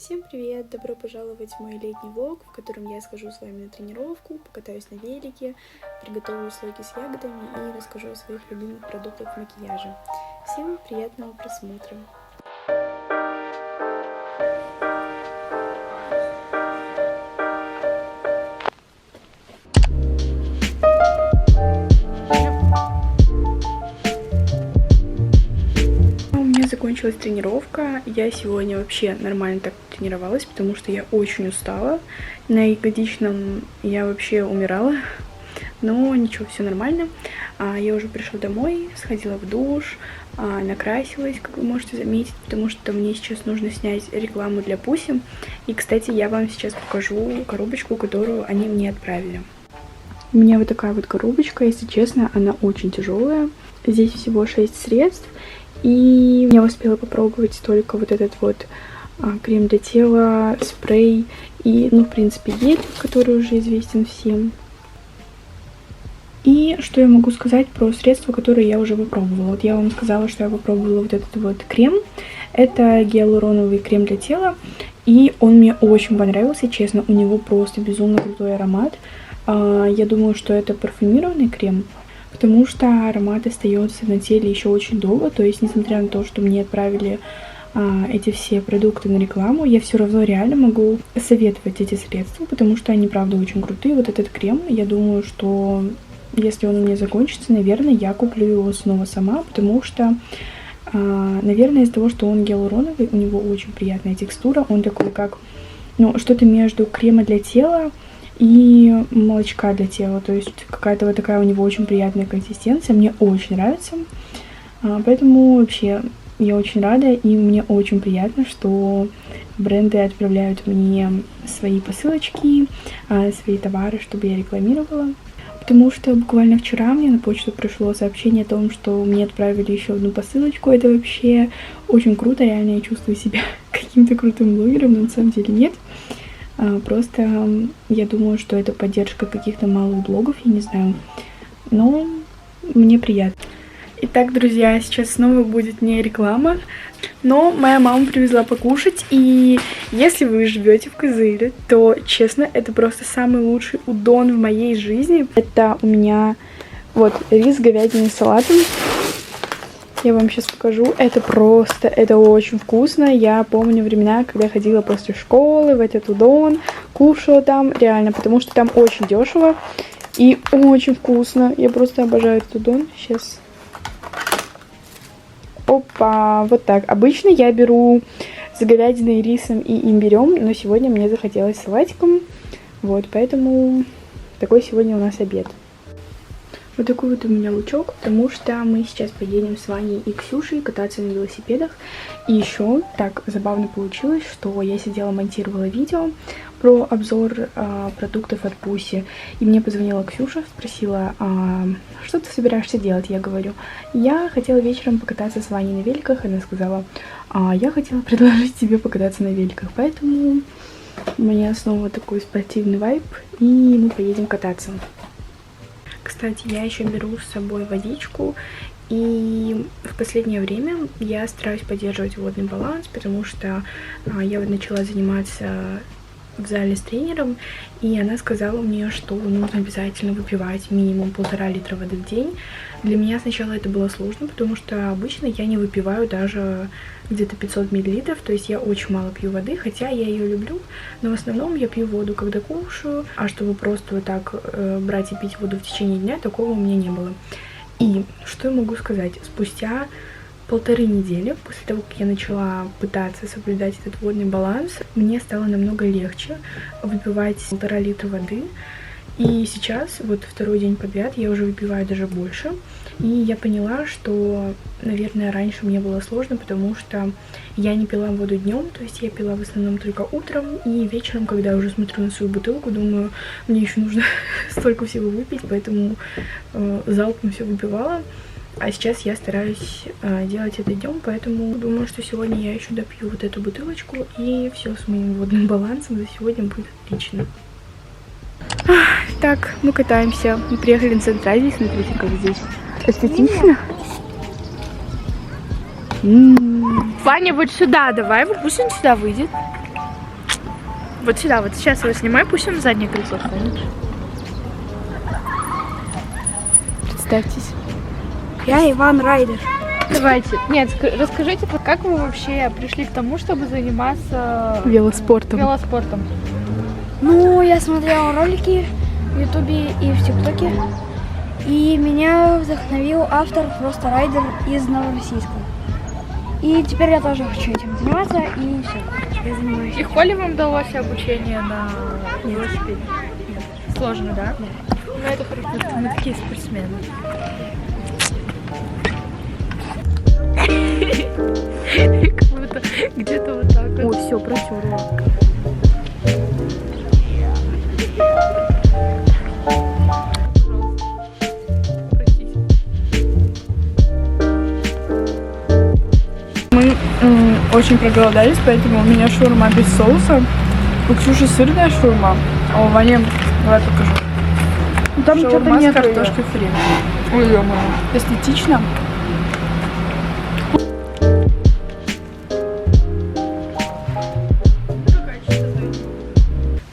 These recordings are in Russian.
Всем привет! Добро пожаловать в мой летний влог, в котором я схожу с вами на тренировку, покатаюсь на велике, приготовлю слойки с ягодами и расскажу о своих любимых продуктах макияжа. Всем приятного просмотра! Закончилась тренировка. Я сегодня вообще нормально так тренировалась, потому что я очень устала. На ягодичном я вообще умирала, но ничего, все нормально. Я уже пришла домой, сходила в душ, накрасилась, как вы можете заметить, потому что мне сейчас нужно снять рекламу для Пуси. И, кстати, я вам сейчас покажу коробочку, которую они мне отправили. У меня вот такая вот коробочка, если честно, она очень тяжелая. Здесь всего 6 средств. И я успела попробовать только вот этот вот крем для тела, спрей и, в принципе, гель, который уже известен всем. И что я могу сказать про средства, которые я уже попробовала. Вот я вам сказала, что я попробовала вот этот вот крем. Это гиалуроновый крем для тела. И он мне очень понравился, честно. У него просто безумно крутой аромат. Я думаю, что это парфюмированный крем, потому что аромат остается на теле еще очень долго. То есть, несмотря на то, что мне отправили эти все продукты на рекламу, я все равно реально могу советовать эти средства, потому что они, правда, очень крутые. Вот этот крем, я думаю, что если он у меня закончится, наверное, я куплю его снова сама, потому что, наверное, из-за того, что он гиалуроновый, у него очень приятная текстура. Он такой, как, что-то между крема для тела и молочка для тела, то есть какая-то вот такая у него очень приятная консистенция, мне очень нравится, поэтому вообще я очень рада, и мне очень приятно, что бренды отправляют мне свои посылочки, свои товары, чтобы я рекламировала, потому что буквально вчера мне на почту пришло сообщение о том, что мне отправили еще одну посылочку. Это вообще очень круто, реально я чувствую себя каким-то крутым блогером, но на самом деле нет. Просто я думаю, что это поддержка каких-то малых блогов, я не знаю, но мне приятно. Итак, друзья, сейчас снова будет не реклама, но моя мама привезла покушать, и если вы живете в Кызыле, то, честно, это просто самый лучший удон в моей жизни. Это у меня вот рис с говядиной и салатом. Я вам сейчас покажу. Это очень вкусно. Я помню времена, когда ходила после школы в этот удон, кушала там, реально, потому что там очень дешево и очень вкусно. Я просто обожаю этот удон. Сейчас. Опа, вот так. Обычно я беру с говядиной, рисом и имбирем, но сегодня мне захотелось салатиком. Вот, поэтому такой сегодня у нас обед. Вот такой вот у меня лучок, потому что мы сейчас поедем с Ваней и Ксюшей кататься на велосипедах. И еще так забавно получилось, что я сидела, монтировала видео про обзор продуктов от Пуси. И мне позвонила Ксюша, спросила, что ты собираешься делать? Я говорю, я хотела вечером покататься с Ваней на великах. Она сказала, я хотела предложить тебе покататься на великах. Поэтому у меня снова такой спортивный вайб, и мы поедем кататься. Кстати, я еще беру с собой водичку, и в последнее время я стараюсь поддерживать водный баланс, потому что я вот начала заниматься в зале с тренером, и она сказала мне, что нужно обязательно выпивать минимум 1,5 литра воды в день. Для меня сначала это было сложно, потому что обычно я не выпиваю даже где-то 500 миллилитров, то есть я очень мало пью воды, хотя я ее люблю, но в основном я пью воду, когда кушаю, а чтобы просто вот так брать и пить воду в течение дня, такого у меня не было. И что я могу сказать? Спустя 1,5 недели после того, как я начала пытаться соблюдать этот водный баланс, мне стало намного легче выпивать 1,5 литра воды. И сейчас, вот второй день подряд, я уже выпиваю даже больше. И я поняла, что, наверное, раньше мне было сложно, потому что я не пила воду днем, то есть я пила в основном только утром. И вечером, когда я уже смотрю на свою бутылку, думаю, мне еще нужно столько всего выпить, поэтому залпом все выпивала. А сейчас я стараюсь делать это днем, поэтому думаю, что сегодня я еще допью вот эту бутылочку, и все с моим водным балансом за сегодня будет отлично. Так, мы катаемся. Мы приехали на Центральный, смотрите, как здесь эстетично. Ваня, вот сюда давай, вот пусть он сюда выйдет. Вот сюда, вот сейчас его снимай, пусть он в заднее колесо станет. Представьтесь. Я Иван Райдер. Давайте. Нет, расскажите, как вы вообще пришли к тому, чтобы заниматься Велоспортом. Ну, я смотрела ролики в Ютубе и в ТикТоке. И меня вдохновил автор просто Райдер из Новороссийска. И теперь я тоже хочу этим заниматься, и все, я занимаюсь. Легко ли вам далось обучение на велосипеде? Нет. Сложно, да? Да. Ну, это хорошо, мы такие спортсмены. Как будто где-то вот так вот. Ой, все, протерла. Мы очень проголодались, поэтому у меня шаурма без соуса. У Ксюши сырная шаурма, а у Вани, давай покажу. Там Шаурма что-то с нет. картошкой фри. Ой, ё-моё. Эстетично.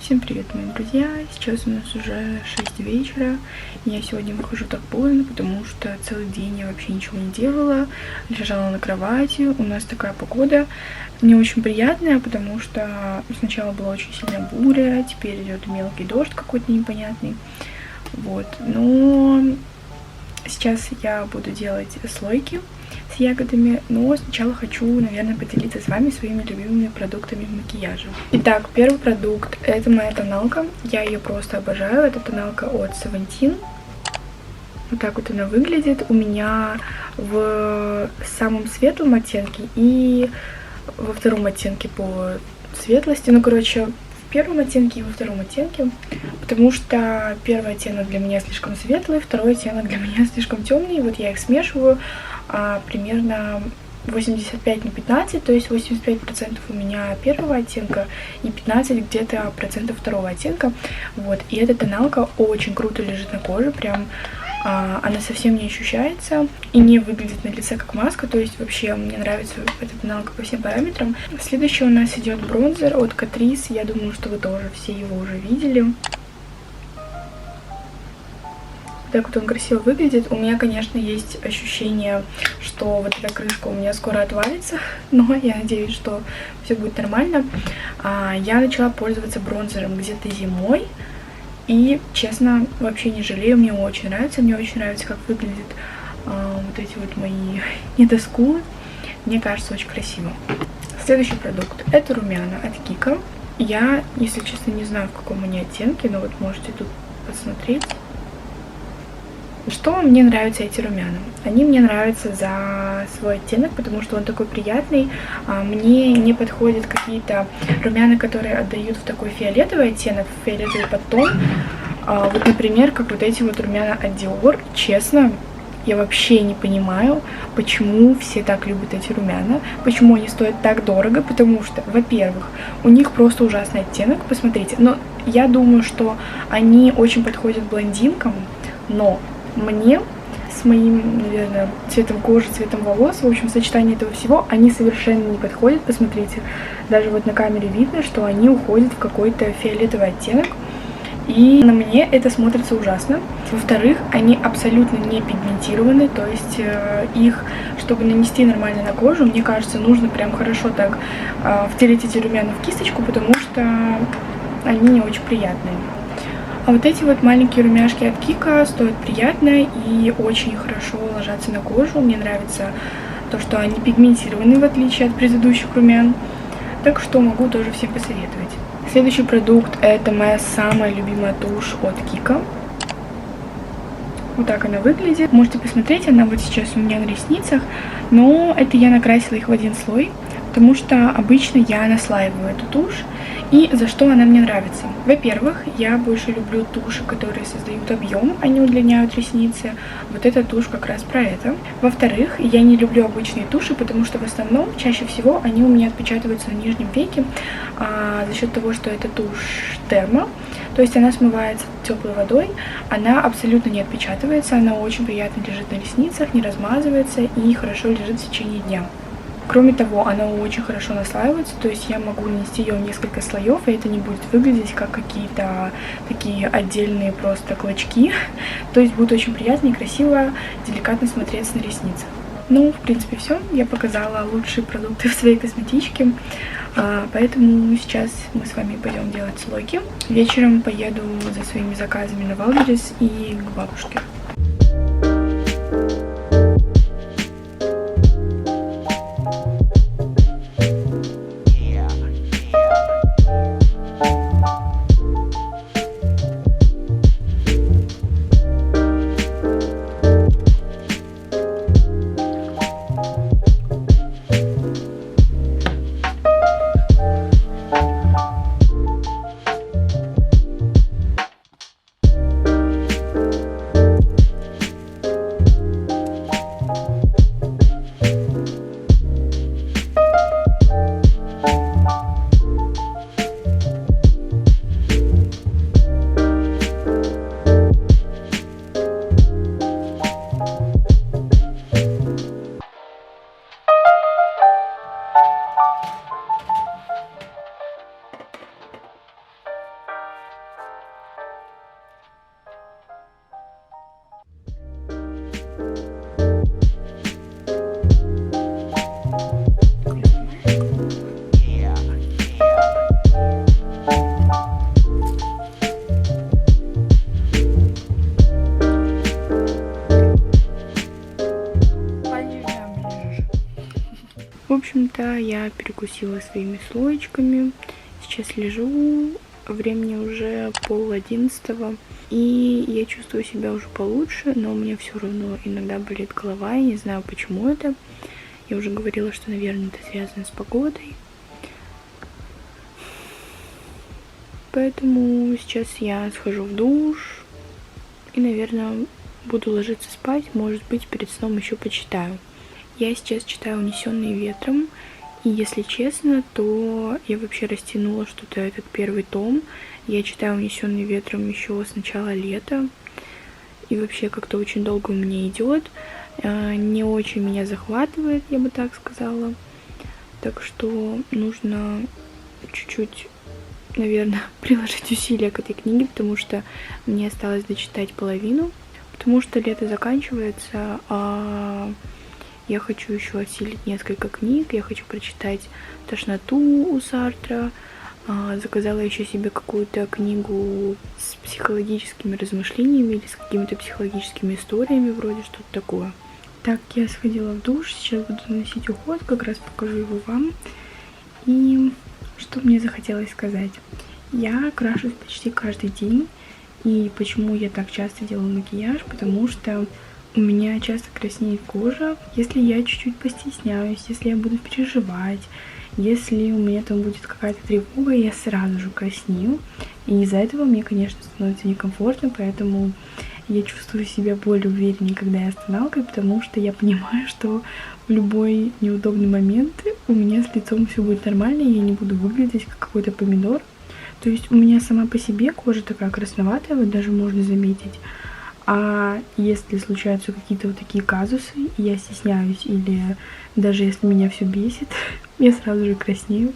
Всем привет, мои друзья! Сейчас у нас уже 6 вечера. Я сегодня выхожу так поздно, потому что целый день я вообще ничего не делала. Лежала на кровати. У нас такая погода не очень приятная, потому что сначала была очень сильная буря, теперь идет мелкий дождь какой-то непонятный. Вот. Но сейчас я буду делать слойки с ягодами, но сначала хочу, наверное, поделиться с вами своими любимыми продуктами макияжа. Итак, первый продукт — это моя тоналка. Я ее просто обожаю. Это тоналка от Seventeen. Вот так вот она выглядит. У меня в самом светлом оттенке и во втором оттенке по светлости. Ну, короче, в первом оттенке и во втором оттенке, потому что первый оттенок для меня слишком светлый, второй оттенок для меня слишком темный. Вот я их смешиваю примерно 85 на 15, то есть 85% у меня первого оттенка и 15 где-то процентов второго оттенка. Вот, и эта тоналка очень круто лежит на коже, прям она совсем не ощущается и не выглядит на лице как маска, то есть вообще мне нравится эта тоналка по всем параметрам. Следующий у нас идет бронзер от Catrice, я думаю, что вы тоже все его уже видели. Так вот он красиво выглядит. У меня, конечно, есть ощущение, что вот эта крышка у меня скоро отвалится, но я надеюсь, что все будет нормально. Я начала пользоваться бронзером где-то зимой, и, честно, вообще не жалею, мне очень нравится. Мне очень нравится, как выглядят вот эти вот мои недоскулы. Мне кажется, очень красиво. Следующий продукт — это румяна от Kiko. Я, если честно, не знаю, в каком они оттенке, но вот можете тут посмотреть. Что мне нравятся эти румяна? Они мне нравятся за свой оттенок, потому что он такой приятный. Мне не подходят какие-то румяна, которые отдают в такой фиолетовый оттенок, в фиолетовый подтон. Вот, например, как вот эти вот румяна от Dior. Честно, я вообще не понимаю, почему все так любят эти румяна, почему они стоят так дорого, потому что, во-первых, у них просто ужасный оттенок, посмотрите. Но я думаю, что они очень подходят блондинкам, но мне с моим, наверное, цветом кожи, цветом волос, в общем, сочетание этого всего, они совершенно не подходят. Посмотрите, даже вот на камере видно, что они уходят в какой-то фиолетовый оттенок. И на мне это смотрится ужасно. Во-вторых, они абсолютно не пигментированы, то есть их, чтобы нанести нормально на кожу, мне кажется, нужно прям хорошо так втереть эти румяна в кисточку, потому что они не очень приятные. А вот эти вот маленькие румяшки от Kiko стоят приятно и очень хорошо ложатся на кожу. Мне нравится то, что они пигментированы, в отличие от предыдущих румян. Так что могу тоже всем посоветовать. Следующий продукт — это моя самая любимая тушь от Kiko. Вот так она выглядит. Можете посмотреть, она вот сейчас у меня на ресницах. Но это я накрасила их в один слой, потому что обычно я наслаиваю эту тушь. И за что она мне нравится? Во-первых, я больше люблю туши, которые создают объем, они удлиняют ресницы. Вот эта тушь как раз про это. Во-вторых, я не люблю обычные туши, потому что в основном, чаще всего, они у меня отпечатываются на нижнем веке за счет того, что это тушь термо. То есть она смывается теплой водой, она абсолютно не отпечатывается, она очень приятно лежит на ресницах, не размазывается и хорошо лежит в течение дня. Кроме того, она очень хорошо наслаивается, то есть я могу нанести ее в несколько слоев, и это не будет выглядеть как какие-то такие отдельные просто клочки. То есть будет очень приятно и красиво, деликатно смотреться на ресницах. Ну, в принципе, все. Я показала лучшие продукты в своей косметичке. Поэтому сейчас мы с вами пойдем делать слойки. Вечером поеду за своими заказами на Wildberries и к бабушке. В общем-то, я перекусила своими слоечками. Сейчас лежу, времени уже 10:30, и я чувствую себя уже получше, но у меня все равно иногда болит голова, я не знаю, почему это. Я уже говорила, что, наверное, это связано с погодой. Поэтому сейчас я схожу в душ и, наверное, буду ложиться спать. Может быть, перед сном еще почитаю. Я сейчас читаю «Унесенные ветром», и, если честно, то я вообще растянула что-то этот первый том. Я читаю «Унесенные ветром» еще с начала лета, и вообще как-то очень долго у меня идет. Не очень меня захватывает, я бы так сказала. Так что нужно чуть-чуть, наверное, приложить усилия к этой книге, потому что мне осталось дочитать половину, потому что лето заканчивается, а я хочу еще осилить несколько книг. Я хочу прочитать «Тошноту» у Сартра. Заказала еще себе какую-то книгу с психологическими размышлениями или с какими-то психологическими историями, вроде что-то такое. Так, я сходила в душ, сейчас буду наносить уход, как раз покажу его вам. И что мне захотелось сказать. Я крашусь почти каждый день. И почему я так часто делаю макияж? Потому что у меня часто краснеет кожа. Если я чуть-чуть постесняюсь, если я буду переживать, если у меня там будет какая-то тревога, я сразу же краснею. И из-за этого мне, конечно, становится некомфортно, поэтому я чувствую себя более увереннее, когда я останавливаюсь, потому что я понимаю, что в любой неудобный момент у меня с лицом все будет нормально, и я не буду выглядеть как какой-то помидор. То есть у меня сама по себе кожа такая красноватая, вот даже можно заметить. А если случаются какие-то вот такие казусы, и я стесняюсь, или даже если меня все бесит, я сразу же краснею.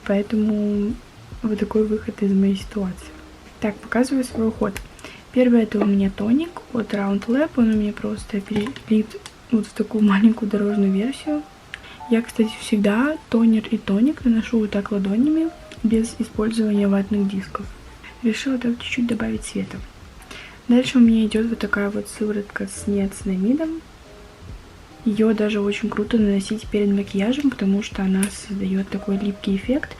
Поэтому вот такой выход из моей ситуации. Так, показываю свой уход. Первый — это у меня тоник от Round Lab. Он у меня просто перелит вот в такую маленькую дорожную версию. Я, кстати, всегда тонер и тоник наношу вот так ладонями, без использования ватных дисков. Решила так чуть-чуть добавить цвета. Дальше у меня идет вот такая вот сыворотка с ниацинамидом. Ее даже очень круто наносить перед макияжем, потому что она создает такой липкий эффект,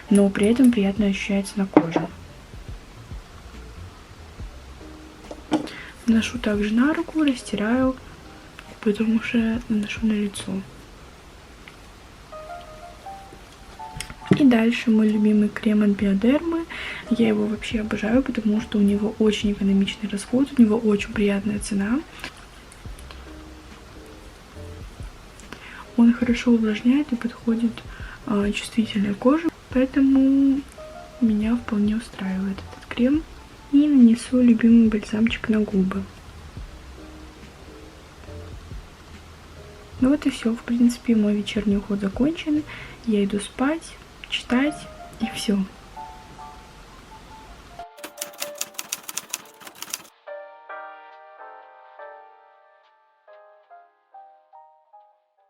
но при этом приятно ощущается на коже. Наношу также на руку, растираю, потом уже наношу на лицо. И дальше мой любимый крем от Биодермы. Я его вообще обожаю, потому что у него очень экономичный расход, у него очень приятная цена. Он хорошо увлажняет и подходит чувствительной коже, поэтому меня вполне устраивает этот крем. И нанесу любимый бальзамчик на губы. Ну вот и все. В принципе, мой вечерний уход закончен. Я иду спать, читать, и все.